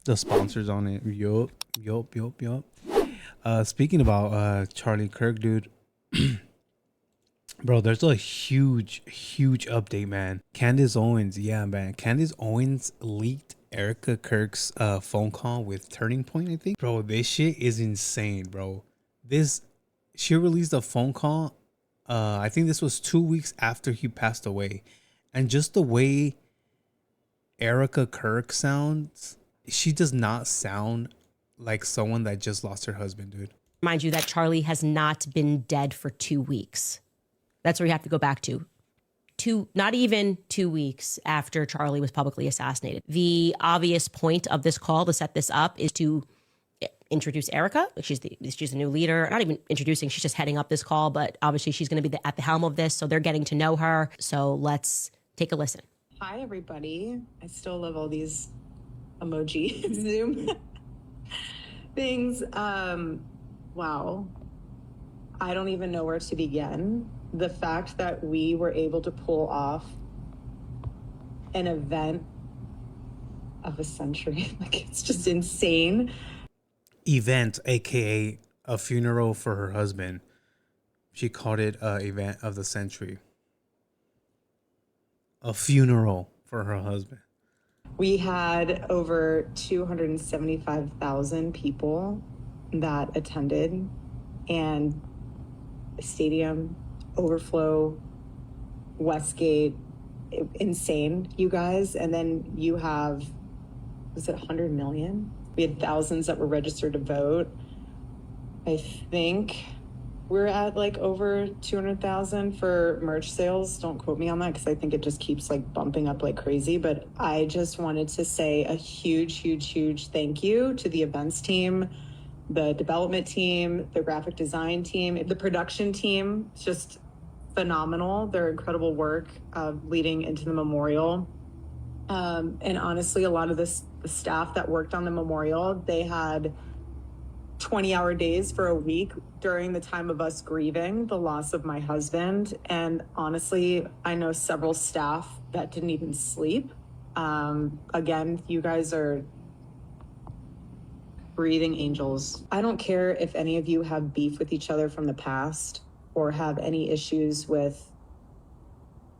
the sponsors on it. Yup. Speaking about Charlie Kirk, dude. Bro, there's a huge update, man. Candance Owens, yeah, man. Candance Owens leaked Erika Kirk's phone call with Turning Point, I think. Bro, this shit is insane, bro. She released a phone call. I think this was 2 weeks after he passed away. And just the way Erika Kirk sounds, she does not sound like someone that just lost her husband, dude. Mind you that Charlie has not been dead for 2 weeks. That's where you have to go back to. Not even 2 weeks after Charlie was publicly assassinated. The obvious point of this call to set this up is to introduce Erika. She's the new leader. Not even introducing, she's just heading up this call, but obviously she's going to be at the helm of this, so they're getting to know her. So let's take a listen. Hi, everybody. I still love all these emoji Zoom things. Wow. I don't even know where to begin. The fact that we were able to pull off an event of a century, like, it's just insane. Event, aka a funeral for her husband. She called it an event of the century. A funeral for her husband. We had over 275,000 people that attended, and the stadium, overflow, Westgate, insane, you guys. And then you have, was it 100 million? We had thousands that were registered to vote. I think we're at like over 200,000 for merch sales. Don't quote me on that because I think it just keeps like bumping up like crazy. But I just wanted to say a huge thank you to the events team, the development team, the graphic design team, the production team. It's just phenomenal. Their incredible work leading into the memorial. And honestly, a lot of the staff that worked on the memorial, they had 20-hour days for a week during the time of us grieving the loss of my husband. And honestly, I know several staff that didn't even sleep. Again, you guys are breathing angels. I don't care if any of you have beef with each other from the past or have any issues with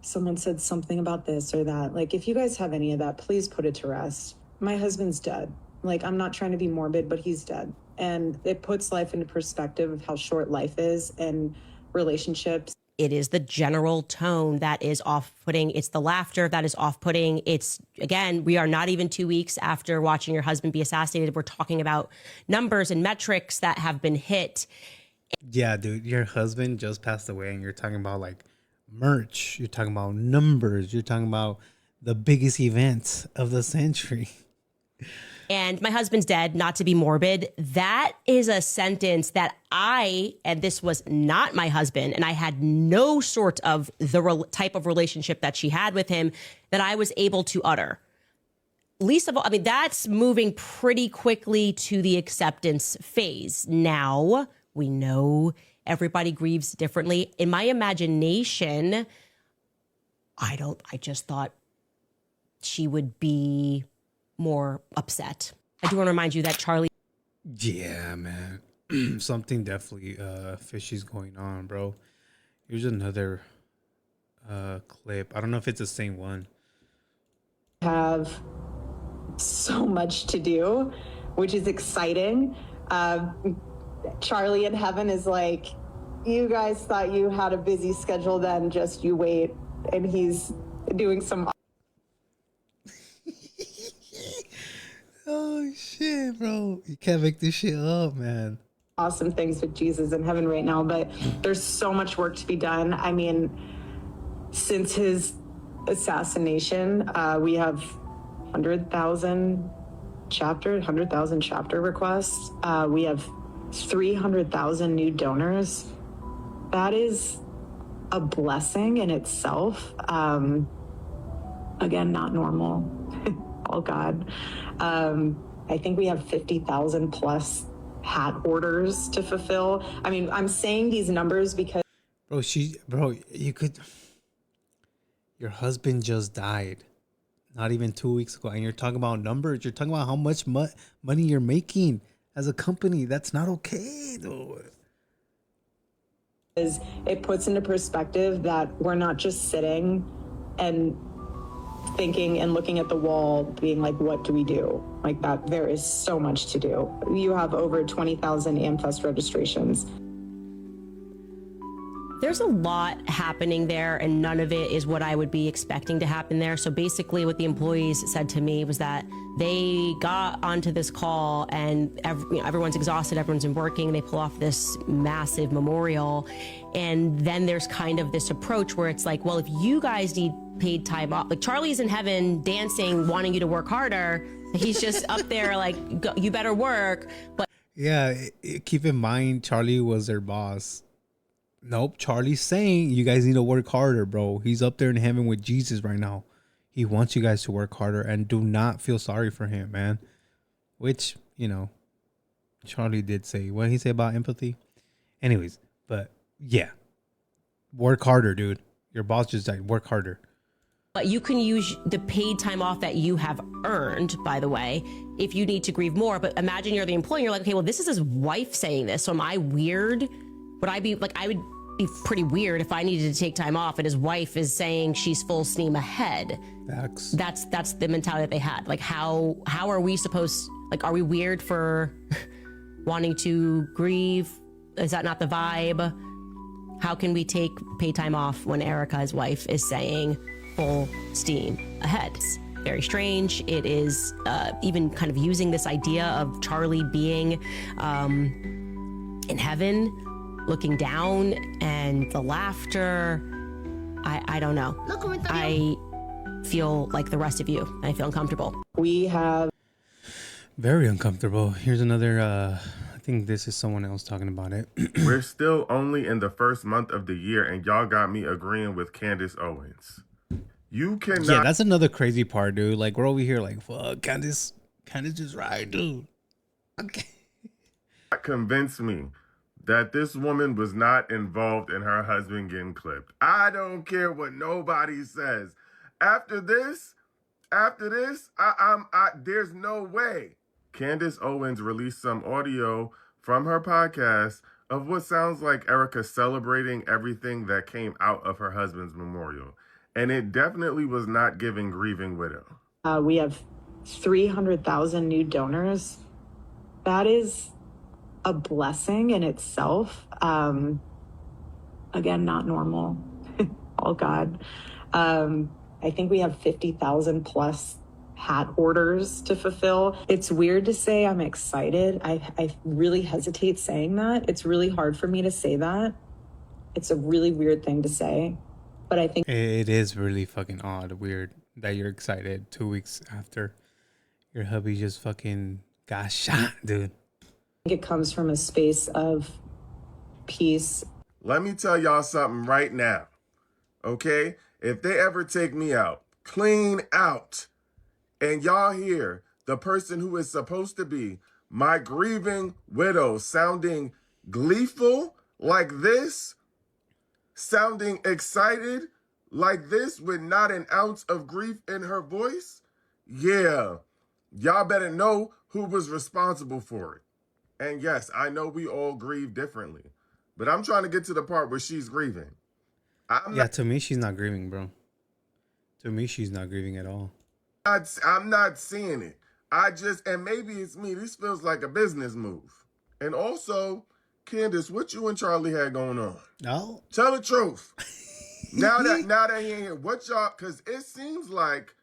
someone said something about this or that. Like, if you guys have any of that, please put it to rest. My husband's dead. Like, I'm not trying to be morbid, but he's dead. And it puts life into perspective of how short life is and relationships. It is the general tone that is off-putting. It's the laughter that is off-putting. It's, again, we are not even 2 weeks after watching your husband be assassinated. We're talking about numbers and metrics that have been hit. Yeah, dude, your husband just passed away and you're talking about like merch. You're talking about numbers. You're talking about the biggest event of the century. And my husband's dead, not to be morbid. That is a sentence that and this was not my husband, and I had no sort of the type of relationship that she had with him, that I was able to utter. Least of all, I mean, that's moving pretty quickly to the acceptance phase. Now, we know everybody grieves differently. In my imagination, I just thought she would be more upset. I do want to remind you that Charlie. Yeah, man. Something definitely fishy's going on, bro. Here's another clip. I don't know if it's the same one. Have so much to do, which is exciting. Charlie in heaven is like, you guys thought you had a busy schedule then, just you wait. And he's doing some. Oh shit, bro. You can't make this shit up, man. Awesome things with Jesus in heaven right now, but there's so much work to be done. I mean, since his assassination, we have 100,000 chapter requests. We have 300,000 new donors. That is a blessing in itself. Again, not normal. Oh God. I think we have 50,000 plus hat orders to fulfill. I mean, I'm saying these numbers because your husband just died Not even 2 weeks ago. And you're talking about numbers. You're talking about how much money you're making as a company. That's not okay, though. It puts into perspective that we're not just sitting and thinking and looking at the wall being like, what do we do? Like that, there is so much to do. You have over 20,000 AmFest registrations. There's a lot happening there, and none of it is what I would be expecting to happen there. So basically what the employees said to me was that they got onto this call and everyone's exhausted, everyone's been working, they pull off this massive memorial. And then there's kind of this approach where it's like, well, if you guys need paid time off, like Charlie's in heaven dancing, wanting you to work harder. He's just up there like, you better work. But yeah, keep in mind, Charlie was their boss. Nope, Charlie's saying you guys need to work harder, bro. He's up there in heaven with Jesus right now. He wants you guys to work harder and do not feel sorry for him, man. Which, Charlie did say. What did he say about empathy? Anyways, but yeah. Work harder, dude. Your boss just died. Work harder. But you can use the paid time off that you have earned, by the way, if you need to grieve more. But imagine you're the employee. You're like, okay, well, this is his wife saying this. So am I weird? Would I be like, I would be pretty weird if I needed to take time off and his wife is saying she's full steam ahead. Facts. That's the mentality that they had. Like, how are we supposed, like, are we weird for wanting to grieve? Is that not the vibe? How can we take paid time off when Erika's wife is saying full steam ahead? It's very strange. It is even kind of using this idea of Charlie being in heaven, looking down, and the laughter. I don't know. I feel like the rest of you. I feel uncomfortable. We have very uncomfortable. Here's another, I think this is someone else talking about it. We're still only in the first month of the year, and y'all got me agreeing with Candance Owens. You cannot. Yeah, that's another crazy part, dude. Like, we're over here like, fuck, Candance is right, dude. Okay. Convince me that this woman was not involved in her husband getting clipped. I don't care what nobody says. After this, there's no way. Candance Owens released some audio from her podcast of what sounds like Erika celebrating everything that came out of her husband's memorial. And it definitely was not giving grieving widow. We have 300,000 new donors. That is a blessing in itself. Again, not normal. All God. I think we have 50,000 plus hat orders to fulfill. It's weird to say I'm excited. I really hesitate saying that. It's really hard for me to say that. It's a really weird thing to say. But I think it is really fucking odd, weird that you're excited 2 weeks after your hubby just fucking got shot, dude. It comes from a space of peace. Let me tell y'all something right now, okay? If they ever take me out, clean out, and y'all hear the person who is supposed to be my grieving widow sounding gleeful like this, sounding excited like this with not an ounce of grief in her voice, yeah, y'all better know who was responsible for it. And yes, I know we all grieve differently, but I'm trying to get to the part where she's grieving. To me, she's not grieving, bro. To me, she's not grieving at all. I'm not seeing it. And maybe it's me. This feels like a business move. And also, Candance, what you and Charlie had going on? No. Tell the truth. now that he ain't here, what y'all, because it seems like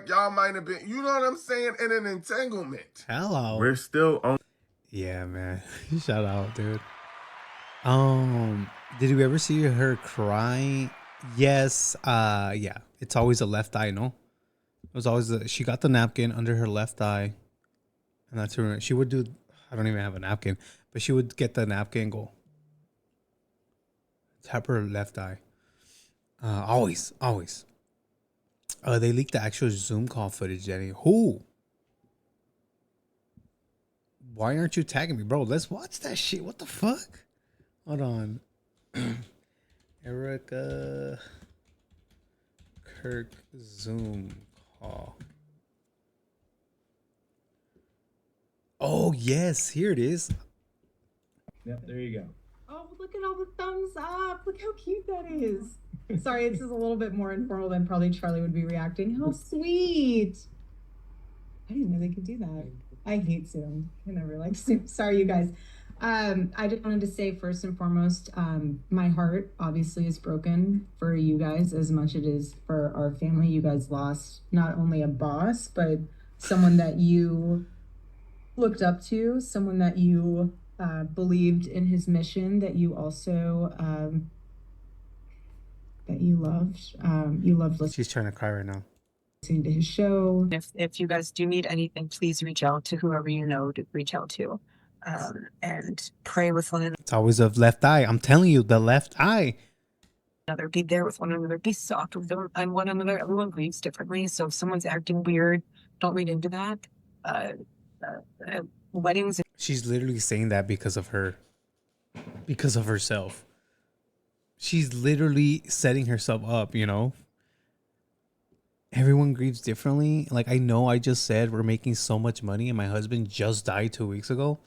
y'all might have been, you know what I'm saying, in an entanglement. Hello. We're still on. Yeah, man. Shout out, dude. Did you ever see her cry? Yes. Yeah. It's always a left eye, no? It was always she got the napkin under her left eye. And that's her. She would do, I don't even have a napkin, but she would get the napkin and go tap her left eye. Always. They leaked the actual Zoom call footage, Danny. Who? Why aren't you tagging me, bro? Let's watch that shit. What the fuck? Hold on. Erika Kirk Zoom call. Oh, yes. Here it is. Yep, there you go. Oh, look at all the thumbs up. Look how cute that is. Sorry, this is a little bit more informal than probably Charlie would be reacting. How sweet. I didn't know they could do that. I hate Zoom. I never like Zoom. Sorry, you guys. I just wanted to say first and foremost, my heart obviously is broken for you guys as much as it is for our family. You guys lost not only a boss, but someone that you looked up to, someone that you believed in his mission, that you also that you loved. You loved listening She's trying to cry right now. to his show. If you guys do need anything, please reach out to whoever you know to reach out to, and pray with one It's always a left eye. I'm telling you, the left eye. another. Be there with one another. Be soft with one another. Everyone grieves differently, so if someone's acting weird, don't read into that. Weddings. She's literally saying that because of her, because of herself. She's literally setting herself up, you know? Everyone grieves differently. Like, I know I just said we're making so much money and my husband just died 2 weeks ago.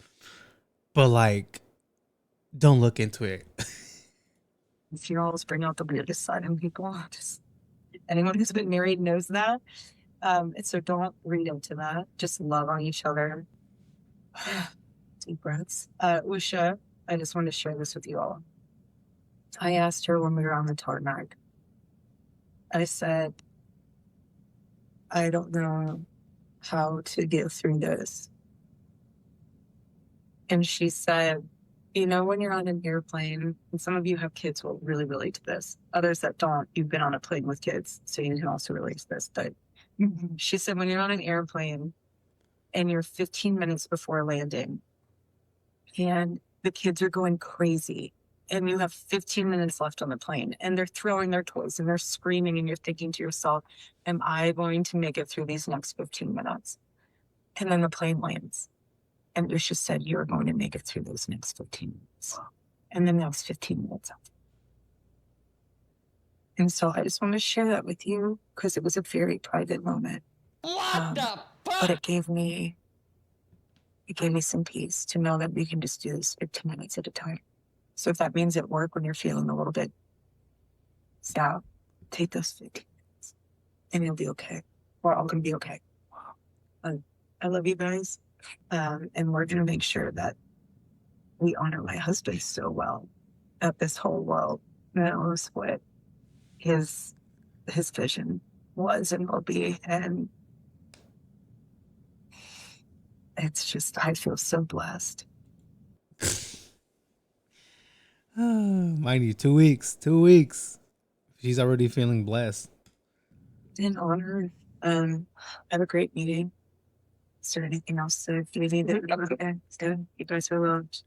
But, like, don't look into it. Funerals bring out the weirdest side in people. Just anyone who's been married knows that. And so don't read into that. Just love on each other. Deep breaths. Usha, I just wanted to share this with you all. I asked her when we were on the tarmac. I said, I don't know how to get through this. And she said, you know, when you're on an airplane, and some of you have kids will really relate to this. Others that don't, you've been on a plane with kids, so you can also relate to this. But she said, when you're on an airplane and you're 15 minutes before landing and the kids are going crazy and you have 15 minutes left on the plane and they're throwing their toys and they're screaming and you're thinking to yourself, am I going to make it through these next 15 minutes? And then the plane lands. And Usha said, you're going to make it through those next 15 minutes. And then the next 15 minutes after. And so I just want to share that with you because it was a very private moment. What the fuck? But it gave me some peace to know that we can just do this 15 minutes at a time. So if that means at work when you're feeling a little bit, stop, take those 15 minutes and you'll be okay. We're all going to be okay. I love you guys. And we're going to make sure that we honor my husband so well that this whole world knows what his vision was and will be. And it's just, I feel so blessed. Mind you, 2 weeks. 2 weeks. She's already feeling blessed. And honored. I have a great meeting. Is there anything else to do? Okay, it's good. You guys are loved.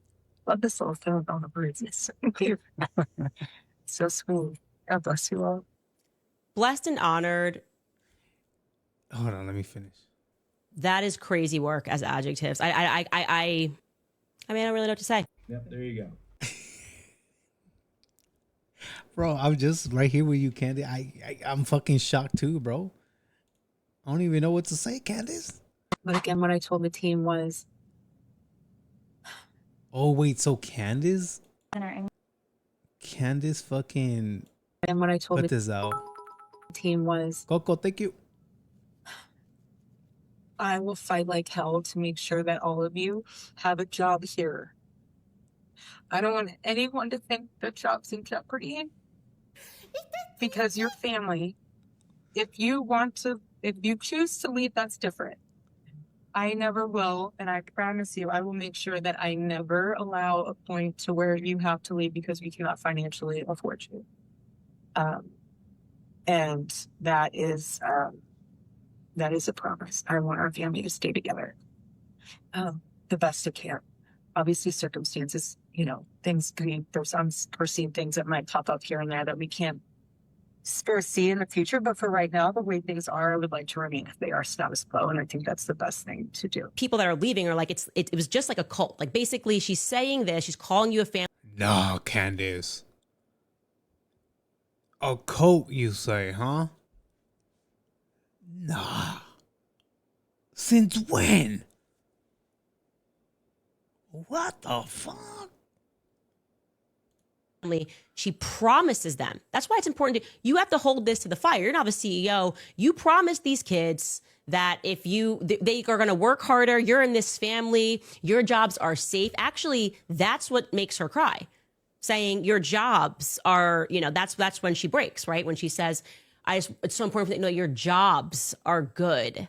Love this little film with all the birds. It's so cute. So sweet. God bless you all. Blessed and honored. Hold on, let me finish. That is crazy work as adjectives. I mean, I don't really know what to say. Yep, there you go. Bro, I'm just right here with you, Candace. I'm fucking shocked too, bro. I don't even know what to say, Candace. But again, what I told the team was, Oh, wait, so Candace fucking and what I told put the this out. team was, Coco, thank you. I will fight like hell to make sure that all of you have a job here. I don't want anyone to think their job's in jeopardy because your family, if you choose to leave, that's different. I never will, and I promise you, I will make sure that I never allow a point to where you have to leave because we cannot financially afford you. And that is a promise. I want our family to stay together the best it can. Obviously, circumstances, there's unforeseen things that might pop up here and there that we can't foresee in the future. But for right now, the way things are, I would like to remain if they are status quo. And I think that's the best thing to do. People that are leaving are like, it was just like a cult. Like, basically, she's saying this. She's calling you a family. No, Candace. A cult, you say, huh? Nah. Since when? What the fuck? She promises them. That's why it's important you have to hold this to the fire. You're not a CEO. You promise these kids that if they are going to work harder, you're in this family, your jobs are safe. Actually, that's what makes her cry. Saying your jobs are, that's when she breaks, right? When she says, it's so important that your jobs are good.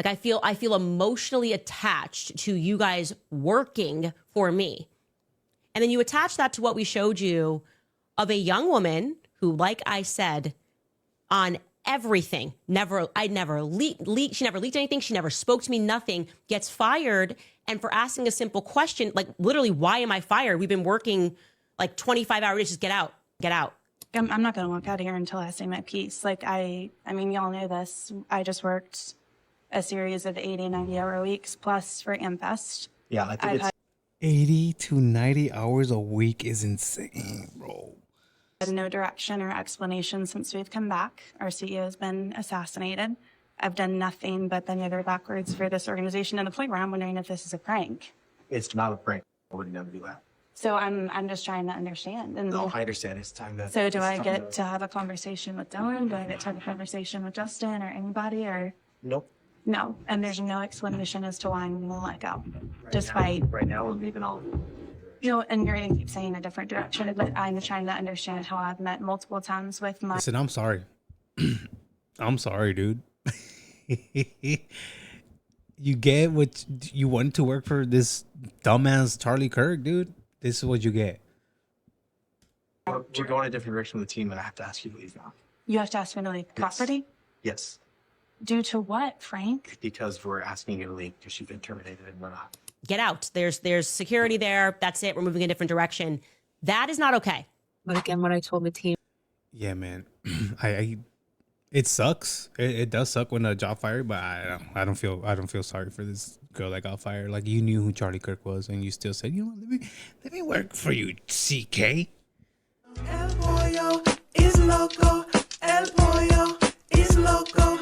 Like I feel emotionally attached to you guys working for me. And then you attach that to what we showed you of a young woman who, like I said, on everything, she never leaked anything. She never spoke to me, nothing, gets fired. And for asking a simple question, like literally, why am I fired? We've been working like 25 hours, just get out. I'm not going to walk out of here until I say my piece. Like I mean, y'all know this. I just worked a series of 80, 90-hour weeks plus for AmFest. Yeah, I think it's 80 to 90 hours a week is insane, bro. Had no direction or explanation since we've come back. Our CEO has been assassinated. I've done nothing but bend over backwards for this organization to the point where I'm wondering if this is a prank. it's not a prank. I would never do that. So I'm just trying to understand. And No, I understand. It's time to. so do it's I time get to have a conversation with Dylan? Do I get to have a conversation with Justin or anybody? Or Nope. no? And there's no explanation as to why I'm going to let go, Right now, we're leaving all. And you're going to keep saying a different direction. But I'm trying to understand how I've met multiple times with my. Listen, I'm sorry. I'm sorry, dude. You get what you want to work for this dumbass Charlie Kirk, dude. This is what you get. We're going a different direction with the team, and I have to ask you to leave now. You have to ask me to leave property? Yes, Due to what, Frank? because we're asking you to leave because you've been terminated and we're not. Get out. There's security there. That's it. We're moving in a different direction. That is not okay. But again, what I told the team. Yeah, man. It sucks. It does suck when a job fired, but I don't feel sorry for this girl that got fired. Like, you knew who Charlie Kirk was, and you still said, you know what, let me work for you, CK. El pollo is loco. El pollo is loco.